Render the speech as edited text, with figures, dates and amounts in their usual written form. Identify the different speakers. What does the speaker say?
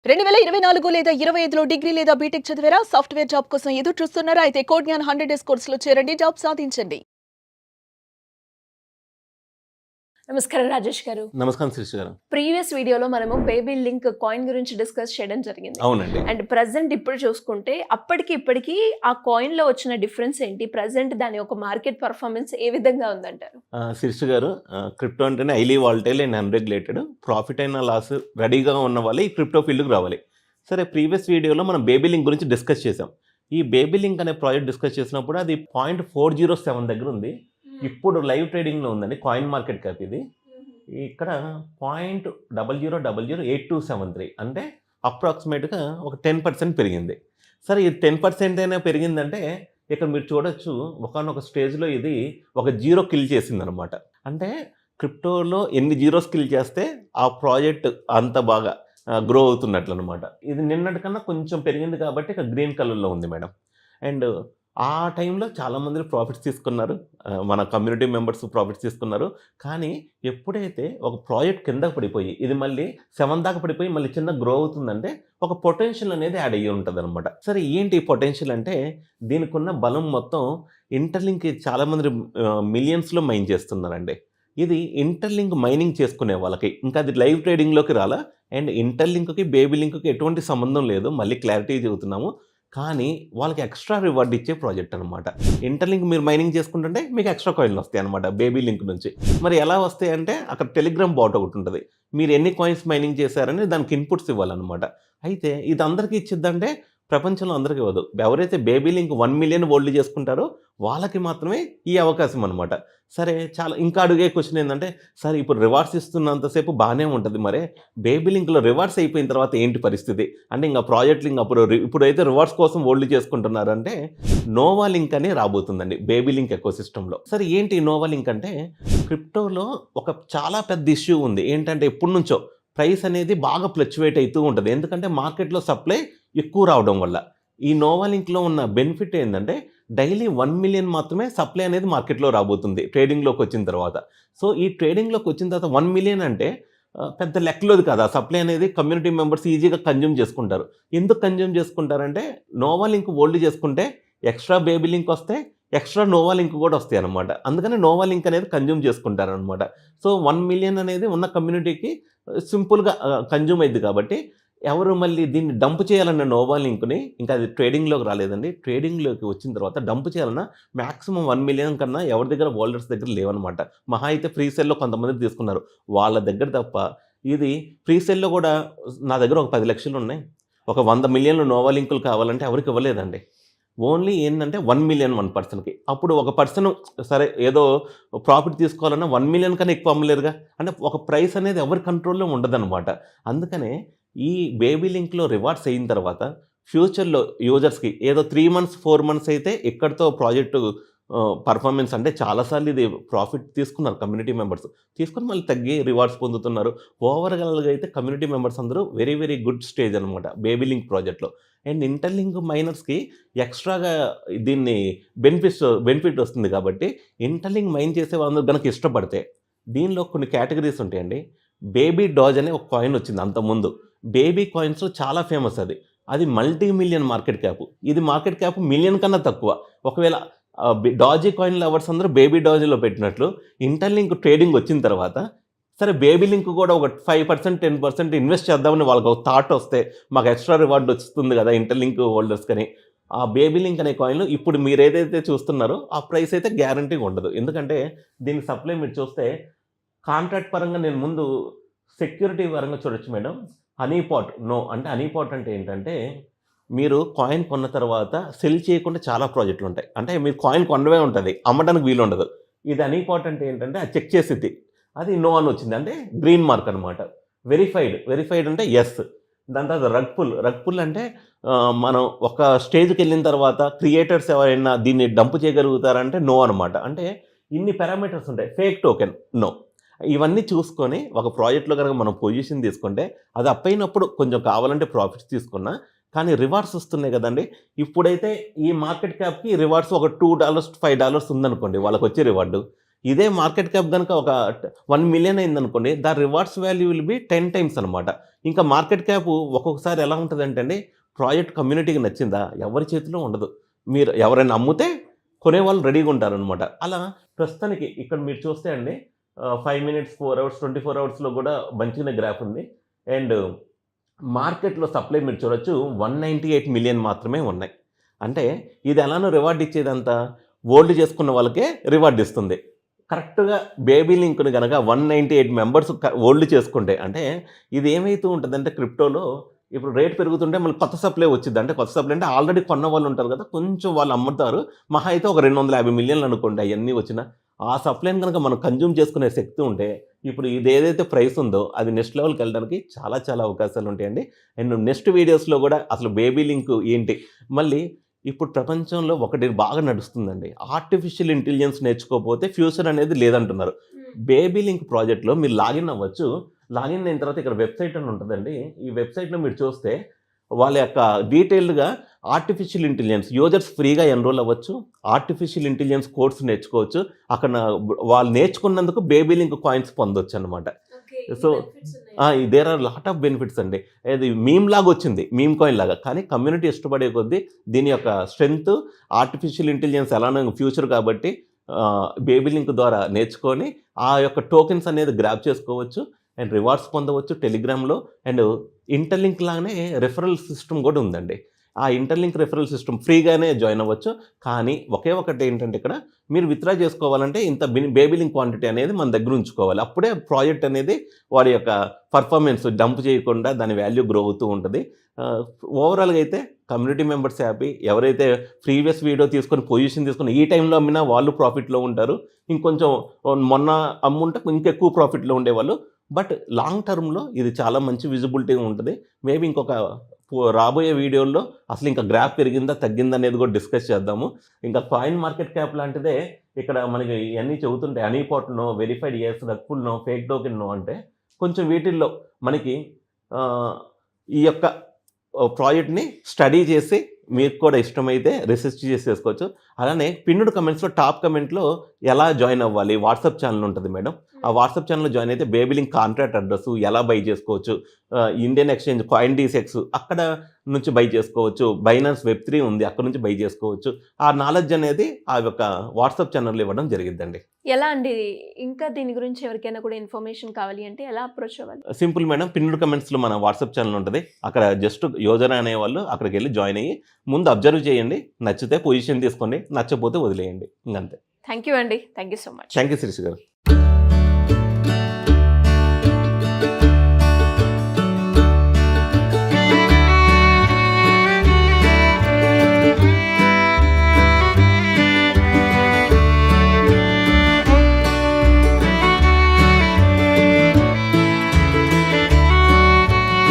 Speaker 1: 2024 లేదా 25లో డిగ్రీ లేదా బీటెక్ చదివారా? సాఫ్ట్‌వేర్ జాబ్ కోసం ఎదురు చూస్తున్నారా? అయితే కోడ్ జ్ఞాన్ 100 డేస్ కోర్సులో చేరండి, జాబ్ సాధించండి. నమస్కారం రాజేష్ గారు.
Speaker 2: నమస్కారం శిరీష గారు.
Speaker 1: ప్రీవియస్ వీడియోలో మనము బేబీ లింక్ కాయిన్ గురించి డిస్కస్ చేయడం జరిగింది.
Speaker 2: అవునండి.
Speaker 1: అండ్ ప్రెజెంట్ ఇప్పుడు చూసుకుంటే అప్పటికి ఇప్పటికి ఆ కాయిన్ లో వచ్చిన డిఫరెన్స్ ఏంటి? ప్రెజెంట్ దాని ఒక మార్కెట్ పర్ఫార్మెన్స్ ఏ విధంగా ఉందంటారు?
Speaker 2: శిరీష గారు, క్రిప్టో అంటేనే highly volatile and unregulated. Profit అయినా లాస్ రెడీగా ఉన్న వాళ్ళే ఈ క్రిప్టో ఫీల్డ్కి రావాలి. సరే, ప్రీవియస్ వీడియోలో మనం బేబీ లింక్ గురించి డిస్కస్ చేసాం. ఈ బేబీ లింక్ అనే ప్రాజెక్ట్ డిస్కస్ చేసినప్పుడు అది 0.407 దగ్గర ఉంది. ఇప్పుడు లైవ్ ట్రేడింగ్లో ఉందండి. కాయిన్ మార్కెట్ క్యాప్ ఇది. ఇక్కడ 0.00008273 అంటే అప్రాక్సిమేట్గా ఒక 10% పెరిగింది. సరే, ఇది 10% అయినా పెరిగిందంటే ఇక్కడ మీరు చూడొచ్చు, ఒకనొక స్టేజ్లో ఇది ఒక జీరో కిల్ చేసిందనమాట. అంటే క్రిప్టోలో ఎన్ని జీరోస్ కిల్ చేస్తే ఆ ప్రాజెక్ట్ అంత బాగా గ్రో అవుతున్నట్లు అనమాట. ఇది నిన్నటి కన్నా కొంచెం పెరిగింది కాబట్టి ఇక గ్రీన్ కలర్లో ఉంది మేడం. అండ్ ఆ టైంలో చాలామంది ప్రాఫిట్స్ తీసుకున్నారు, మన కమ్యూనిటీ మెంబర్స్ ప్రాఫిట్స్ తీసుకున్నారు. కానీ ఎప్పుడైతే ఒక ప్రాజెక్ట్ కిందకు పడిపోయి ఇది మళ్ళీ 7 దాకా పడిపోయి మళ్ళీ చిన్న గ్రో అవుతుందంటే ఒక పొటెన్షియల్ అనేది యాడ్ అయ్యి ఉంటుంది అనమాట. సరే, ఏంటి ఈ పొటెన్షియల్ అంటే దీనికి ఉన్న బలం మొత్తం ఇంటర్లింక్ చాలామంది మిలియన్స్లో మైన్ చేస్తున్నారండి. ఇది ఇంటర్లింక్ మైనింగ్ చేసుకునే వాళ్ళకి ఇంకా అది లైవ్ ట్రేడింగ్లోకి రాలా. అండ్ ఇంటర్లింక్కి బేబీ లింక్కి ఎటువంటి సంబంధం లేదు, మళ్ళీ క్లారిటీ చెబుతున్నాము. కానీ వాళ్ళకి ఎక్స్ట్రా రివార్డ్ ఇచ్చే ప్రాజెక్ట్ అనమాట. ఇంటర్లింక్ మీరు మైనింగ్ చేసుకుంటుంటే మీకు ఎక్స్ట్రా కాయిన్లు వస్తాయి అనమాట బేబీ లింక్ నుంచి. మరి ఎలా వస్తాయి అంటే అక్కడ టెలిగ్రామ్ బాట్ ఒకటి ఉంటుంది. మీరు ఎన్ని కాయిన్స్ మైనింగ్ చేశారని దానికి ఇన్పుట్స్ ఇవ్వాలన్నమాట. అయితే ఇది అందరికీ ఇచ్చిద్దంటే ప్రపంచంలో అందరికీ ఇవ్వదు. ఎవరైతే బేబీ లింక్ 1 మిలియన్ హోల్డ్ చేసుకుంటారో వాళ్ళకి మాత్రమే ఈ అవకాశం అనమాట. సరే, చాలా ఇంకా అడిగే క్వశ్చన్ ఏంటంటే, సరే ఇప్పుడు రివార్డ్స్ ఇస్తున్నంతసేపు బాగానే ఉంటుంది, మరే బేబీ లింక్లో రివార్డ్స్ అయిపోయిన తర్వాత ఏంటి పరిస్థితి అంటే ఇంకా ప్రాజెక్ట్ లింక్ ఇప్పుడైతే రివార్డ్స్ కోసం హోల్డ్ చేసుకుంటున్నారంటే నోవా లింక్ అని రాబోతుందండి బేబీ లింక్ ఎకోసిస్టంలో. సరే, ఏంటి నోవా లింక్ అంటే క్రిప్టోలో ఒక చాలా పెద్ద ఇష్యూ ఉంది. ఏంటంటే ఎప్పటి నుంచో ప్రైస్ అనేది బాగా ఫ్లక్చువేట్ అవుతూ ఉంటుంది. ఎందుకంటే మార్కెట్లో సప్లై ఎక్కువ రావడం వల్ల. ఈ నోవా లింక్లో ఉన్న బెనిఫిట్ ఏంటంటే డైలీ 1 మిలియన్ మాత్రమే సప్లై అనేది మార్కెట్లో రాబోతుంది ట్రేడింగ్లోకి వచ్చిన తర్వాత. సో ఈ ట్రేడింగ్లోకి వచ్చిన తర్వాత 1 మిలియన్ అంటే పెద్ద లెక్కలోది కాదు. ఆ సప్లై అనేది కమ్యూనిటీ మెంబర్స్ ఈజీగా కన్జ్యూమ్ చేసుకుంటారు. ఎందుకు కన్జ్యూమ్ చేసుకుంటారంటే నోవా లింక్ హోల్డ్ చేసుకుంటే ఎక్స్ట్రా బేబీ లింక్ వస్తే ఎక్స్ట్రా నోవా లింక్ కూడా వస్తాయి అనమాట. అందుకని నోవా లింక్ అనేది కన్జ్యూమ్ చేసుకుంటారనమాట. సో 1 మిలియన్ అనేది ఉన్న కమ్యూనిటీకి సింపుల్గా కన్జ్యూమ్ అయింది కాబట్టి ఎవరు మళ్ళీ దీన్ని డంప్ చేయాలన్న నోవా లింక్ని ఇంకా అది ట్రేడింగ్లోకి రాలేదండి. ట్రేడింగ్లోకి వచ్చిన తర్వాత డంప్ చేయాలన్నా మ్యాక్సిమం 1 మిలియన్ కన్నా ఎవరి దగ్గర హోల్డర్స్ దగ్గర లేవన్నమాట. మహా అయితే ఫ్రీ సెల్లో కొంతమంది తీసుకున్నారు, వాళ్ళ దగ్గర తప్ప. ఇది ఫ్రీ సెల్లో కూడా నా దగ్గర ఒక 10 లక్షలు ఉన్నాయి, ఒక 100 మిలియన్లు నోవా లింకులు కావాలంటే ఎవరికి ఇవ్వలేదండి. ఓన్లీ ఏంటంటే 1 మిలియన్ 1 పర్సన్కి. అప్పుడు ఒక పర్సన్ సరే ఏదో ప్రాఫిట్ తీసుకోవాలన్నా 1 మిలియన్ కన్నా ఎక్కువ అమ్మలేరుగా. అంటే ఒక ప్రైస్ అనేది ఎవరి కంట్రోల్లో ఉండదన్నమాట. అందుకనే ఈ బేబీ లింక్లో రివార్డ్స్ అయిన తర్వాత ఫ్యూచర్లో యూజర్స్కి ఏదో 3 మంత్స్ 4 మంత్స్ అయితే ఇక్కడితో ప్రాజెక్టు పర్ఫార్మెన్స్ అంటే చాలాసార్లు ఇది ప్రాఫిట్ తీసుకున్నారు కమ్యూనిటీ మెంబర్స్, తీసుకుని మళ్ళీ తగ్గి రివార్డ్స్ పొందుతున్నారు. ఓవరాల్గా అయితే కమ్యూనిటీ మెంబర్స్ అందరూ వెరీ వెరీ గుడ్ స్టేజ్ అనమాట బేబీ లింక్ ప్రాజెక్ట్లో. అండ్ ఇంటర్లింక్ మైనర్స్కి ఎక్స్ట్రాగా దీన్ని బెనిఫిట్ వస్తుంది కాబట్టి ఇంటర్లింక్ మైన్ చేసే వాళ్ళందరూ కనుక ఇష్టపడితే దీనిలో కొన్ని కేటగిరీస్ ఉంటాయండి. బేబీ డాజ్ అనే ఒక కాయిన్ వచ్చింది అంతకుముందు. బేబీ కాయిన్స్లో చాలా ఫేమస్ అది మల్టీ మిలియన్ మార్కెట్ క్యాప్. ఇది మార్కెట్ క్యాప్ మిలియన్ కన్నా తక్కువ. ఒకవేళ డాజీ కాయిన్ లవర్స్ అందరూ బేబీ డాజీలో పెట్టినట్లు ఇంటర్లింక్ ట్రేడింగ్ వచ్చిన తర్వాత సరే బేబీ లింక్ కూడా ఒక 5% 10% ఇన్వెస్ట్ చేద్దామని వాళ్ళకి ఒక థాట్ వస్తే మాకు ఎక్స్ట్రా రివార్డ్ వస్తుంది కదా ఇంటర్లింక్ హోల్డర్స్ కానీ. ఆ బేబీ లింక్ అనే కాయిన్లు ఇప్పుడు మీరు ఏదైతే చూస్తున్నారో ఆ ప్రైస్ అయితే గ్యారంటీగా ఉండదు. ఎందుకంటే దీని సప్లై మీరు చూస్తే కాంట్రాక్ట్ పరంగా నేను ముందు సెక్యూరిటీ పరంగా చూడొచ్చు మేడం. హనీపాట్ అంటే హనీపాట్ అంటే ఏంటంటే మీరు కాయిన్ కొన్న తర్వాత సెల్ చేయకుండా చాలా ప్రాజెక్టులు ఉంటాయి. అంటే మీరు కాయిన్ కొనడమే ఉంటుంది, అమ్మడానికి వీలు ఉండదు. ఇది హనీపాట్ అంటే ఏంటంటే అది చెక్ చేసేది, అది నో అని వచ్చింది అంటే గ్రీన్ మార్క్ అనమాట. వెరిఫైడ్ అంటే ఎస్. దాని తర్వాత రగ్ పుల్ అంటే మనం ఒక స్టేజ్కి వెళ్ళిన తర్వాత క్రియేటర్స్ ఎవరైనా దీన్ని డంప్ చేయగలుగుతారంటే నో అనమాట. అంటే ఇన్ని పారామీటర్స్ ఉంటాయి. Fake token no. ఇవన్నీ చూసుకొని ఒక ప్రాజెక్ట్లో కనుక మనం పొజిషన్ తీసుకుంటే అది అప్ అయినప్పుడు కొంచెం కావాలంటే ప్రాఫిట్స్ తీసుకున్నా, కానీ రివార్డ్స్ వస్తున్నాయి కదండి. ఇప్పుడైతే ఈ మార్కెట్ క్యాప్కి రివార్డ్స్ ఒక $2 $5 ఉందనుకోండి వాళ్ళకి వచ్చే రివార్డు. ఇదే మార్కెట్ క్యాప్ కనుక ఒక 1 మిలియన్ అయిందనుకోండి, the rewards value will be 10 times అనమాట. ఇంకా మార్కెట్ క్యాప్ ఒక్కొక్కసారి ఎలా ఉంటుందంటే అండి, ప్రాజెక్ట్ కమ్యూనిటీకి నచ్చిందా ఎవరి చేతిలో ఉండదు. మీరు ఎవరైనా అమ్మితే కొనేవాళ్ళు రెడీగా ఉంటారనమాట. అలా ప్రస్తుతానికి ఇక్కడ మీరు చూస్తే అండి 5 మినిట్స్, 4 అవర్స్, 24 అవర్స్లో కూడా మంచిగానే గ్రాఫ్ ఉంది. అండ్ మార్కెట్లో సప్లై మీరు చూడొచ్చు 198 మిలియన్ మాత్రమే ఉన్నాయి. అంటే ఇది ఎలానో రివార్డ్ ఇచ్చేదంతా హోల్డ్ చేసుకున్న వాళ్ళకే రివార్డ్ ఇస్తుంది. కరెక్ట్గా బేబీ లింక్ను కనుక 198 మెంబర్స్ హోల్డ్ చేసుకుంటే, అంటే ఇది ఏమైతూ ఉంటుందంటే క్రిప్టోలో ఇప్పుడు రేట్ పెరుగుతుంటే మళ్ళీ కొత్త సప్లై వచ్చింది. అంటే కొత్త సప్లై అంటే ఆల్రెడీ కొన్న వాళ్ళు ఉంటారు కదా, కొంచెం వాళ్ళు అమ్ముతారు. మహా అయితే ఒక 250 మిలియన్లు అనుకోండి అవన్నీ వచ్చిన ఆ సప్లైని కనుక మనం కన్జ్యూమ్ చేసుకునే శక్తి ఉంటే, ఇప్పుడు ఇది ఏదైతే ప్రైస్ ఉందో అది నెక్స్ట్ లెవెల్కి వెళ్ళడానికి చాలా చాలా అవకాశాలు ఉంటాయండి. అండ్ నెక్స్ట్ వీడియోస్లో కూడా అసలు బేబీ లింక్ ఏంటి, మళ్ళీ ఇప్పుడు ప్రపంచంలో ఒకటి బాగా నడుస్తుందండి, ఆర్టిఫిషియల్ ఇంటెలిజెన్స్ నేర్చుకోకపోతే ఫ్యూచర్ అనేది లేదంటున్నారు. బేబీ లింక్ ప్రాజెక్ట్లో మీరు లాగిన్ అవ్వచ్చు. లాగిన్ అయిన తర్వాత ఇక్కడ వెబ్సైట్ అని ఉంటుందండి. ఈ వెబ్సైట్లో మీరు చూస్తే వాళ్ళ యొక్క డీటెయిల్డ్గా ఆర్టిఫిషియల్ ఇంటెలిజెన్స్ యూజర్స్ ఫ్రీగా ఎన్రోల్ అవ్వచ్చు, ఆర్టిఫిషియల్ ఇంటెలిజెన్స్ కోర్స్ నేర్చుకోవచ్చు. అక్కడ వాళ్ళు నేర్చుకున్నందుకు బేబీ లింక్ కాయిన్స్ పొందొచ్చు అనమాట. So there are lot of benefits అండి. ఇది మీమ్ లాగా వచ్చింది, మీమ్ కాయిన్ లాగా, కానీ కమ్యూనిటీ ఇష్టపడే కొద్దీ దీని యొక్క స్ట్రెంగ్త్, ఆర్టిఫిషియల్ ఇంటెలిజెన్స్ ఎలానో ఫ్యూచర్ కాబట్టి బేబీ లింక్ ద్వారా నేర్చుకొని ఆ యొక్క టోకెన్స్ అనేది గ్రాప్ చేసుకోవచ్చు అండ్ రివార్డ్స్ పొందవచ్చు టెలిగ్రామ్లో. అండ్ ఇంటర్లింక్ లాగానే రెఫరల్ సిస్టమ్ కూడా ఉందండి. ఆ ఇంటర్లింక్ రెఫరల్ సిస్టమ్ ఫ్రీగానే జాయిన్ అవ్వచ్చు. కానీ ఒకే ఒకటి ఏంటంటే ఇక్కడ మీరు విత్డ్రా చేసుకోవాలంటే ఇంత బేబీ లింక్ క్వాంటిటీ అనేది మన దగ్గర ఉంచుకోవాలి. అప్పుడే ప్రాజెక్ట్ అనేది వాడి యొక్క పర్ఫార్మెన్స్ డంప్ చేయకుండా దాని వాల్యూ గ్రో అవుతూ ఉంటుంది. ఓవరాల్గా అయితే కమ్యూనిటీ మెంబర్స్ హ్యాపీ. ఎవరైతే ప్రీవియస్ వీడియో తీసుకొని పొజిషన్ తీసుకొని ఈ టైంలో అమ్మినా వాళ్ళు ప్రాఫిట్లో ఉంటారు. ఇంకొంచెం మొన్న అమ్ముంటే ఇంకెక్కువ ప్రాఫిట్లో ఉండేవాళ్ళు. బట్ లాంగ్ టర్మ్లో ఇది చాలా మంచి విజిబిలిటీ ఉంటుంది. మేబీ ఇంకొక రాబోయే వీడియోల్లో అసలు ఇంకా గ్రాఫ్ పెరిగిందా తగ్గిందా అనేది కూడా డిస్కస్ చేద్దాము. ఇంకా కాయిన్ మార్కెట్ క్యాప్ లాంటిదే ఇక్కడ మనకి ఇవన్నీ చెబుతుంటే హనీపాట్నో, వెరిఫైడ్ ఎస్, రక్ఫుల్నో, ఫేక్ టోకెన్నో అంటే కొంచెం వీటిల్లో మనకి ఈ యొక్క ప్రాజెక్ట్ని స్టడీ చేసి మీకు కూడా ఇష్టమైతే రీసెర్చ్ చేసి చేసుకోవచ్చు. అలానే పిన్నుడు కమెంట్స్లో టాప్ కమెంట్లో ఎలా జాయిన్ అవ్వాలి, వాట్సాప్ ఛానల్ ఉంటుంది మేడం. ఆ వాట్సాప్ ఛానల్లో జాయిన్ అయితే బేబీ లింక్ కాంట్రాక్ట్ అడ్రస్ ఎలా బై చేసుకోవచ్చు, ఇండియన్ ఎక్స్చేంజ్ కాయిన్ డీసెక్స్ అక్కడ నుంచి బై చేసుకోవచ్చు, బైనాన్స్ వెబ్3 ఉంది అక్కడ నుంచి బై చేసుకోవచ్చు. ఆ నాలెడ్జ్ అనేది ఆ యొక్క వాట్సాప్ ఛానల్లో ఇవ్వడం జరిగిద్దండి.
Speaker 1: ఎలా అండి? ఇంకా దీని గురించి ఎవరికైనా కూడా ఇన్ఫర్మేషన్ కావాలి అంటే ఎలా అప్రోచ్ అవ్వాలి?
Speaker 2: సింపుల్ మేడం, పిన్నుడు కమెంట్స్లో మన వాట్సాప్ ఛానల్ ఉంటుంది. అక్కడ జస్ట్ యూజర్ అనేవాళ్ళు అక్కడికి వెళ్ళి జాయిన్ అయ్యి ముందు అబ్జర్వ్ చేయండి, నచ్చితే పొజిషన్ తీసుకోండి, నచ్చకపోతే వదిలేయండి, ఇంకంతే.
Speaker 1: థ్యాంక్ యూ అండి. Thank you so much.
Speaker 2: Thank you Sreesh గారు.